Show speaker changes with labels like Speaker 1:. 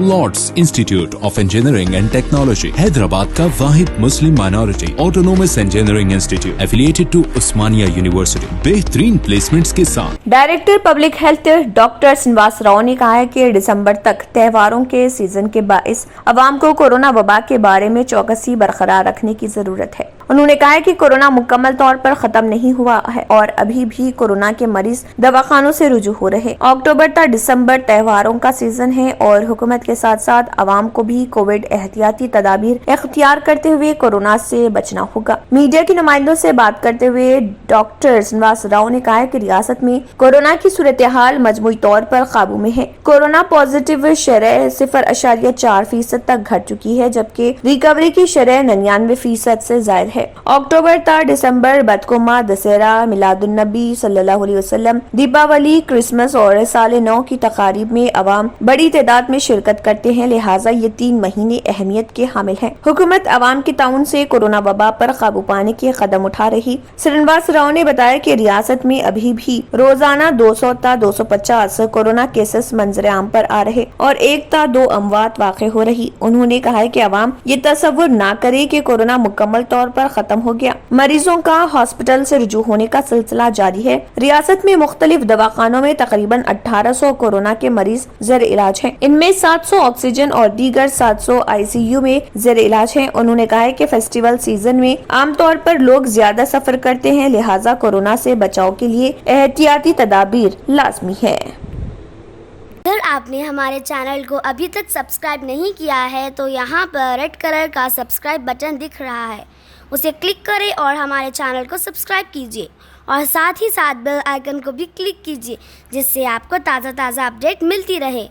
Speaker 1: Lord's institute of engineering and technology Hyderabad का वाहिद Muslim minority autonomous engineering institute affiliated to Osmania university बेहतरीन placements के साथ।
Speaker 2: Director public health doctor Srinivas Rao ने कहा है कि दिसंबर तक त्योहारों के सीजन के बाइस अवाम को कोरोना वबा के बारे में चौकसी बरकरार रखने की जरूरत है। उन्होंने कहा है कि कोरोना मुकम्मल तौर पर खत्म नहीं हुआ है और अभी भी कोरोना के मरीज दवाखानों से रुजू हो रहे। अक्टूबर तक दिसंबर त्योहारों का सीजन है और हुकूमत के साथ साथ आवाम को भी कोविड एहतियाती तदाबीर इख्तियार करते हुए कोरोना से बचना होगा। मीडिया के नुमाइंदों से बात करते हुए डॉक्टर श्रीनिवास राव ने कहा है कि रियासत में कोरोना की सूरत हाल मजमूई तौर पर काबू में है। कोरोना पॉजिटिव शरह 0.4% तक घट चुकी है, जबकि रिकवरी की शरह 99% से ज्यादा है। अक्टूबर तक दिसंबर बदकुमा, दशहरा, मिलादुन्नबी सल्लल्लाहु अलैहि वसल्लम, दीपावली, क्रिसमस और साल नौ की तकारीब में अवाम बड़ी तादाद में शिरकत करते हैं, लिहाजा ये 3 महीने अहमियत के हामिल हैं। हुकूमत अवाम के ताउन से कोरोना वबा पर काबू पाने के कदम उठा रही। श्रीनिवास राव ने बताया कि रियासत में अभी भी रोजाना 200 ता 250 कोरोना केसेस मंजर आम पर आ रहे और 1 ता 2 अमवात वाक़ हो रही। उन्होंने कहा है कि अवाम ये तसव्वुर न करे कि कोरोना मुकम्मल तौर पर खत्म हो गया। मरीजों का हॉस्पिटल से रुजू होने का सिलसिला जारी है। रियासत में मुख्तलिफ दवाखानों में तकरीबन 1800 कोरोना के मरीज ज़ेर इलाज हैं। इनमें 700 ऑक्सीजन और दीगर 700 ICU में ज़ेर इलाज हैं। उन्होंने कहा है कि फेस्टिवल सीजन में आमतौर पर लोग ज्यादा सफर करते हैं, लिहाजा कोरोना से बचाव के लिए एहतियाती तदाबीर लाजमी है।
Speaker 3: अगर आपने हमारे चैनल को अभी तक सब्सक्राइब नहीं किया है तो यहाँ पर रेड कलर का सब्सक्राइब बटन दिख रहा है, उसे क्लिक करें और हमारे चैनल को सब्सक्राइब कीजिए और साथ ही साथ बेल आइकन को भी क्लिक कीजिए, जिससे आपको ताज़ा अपडेट मिलती रहे।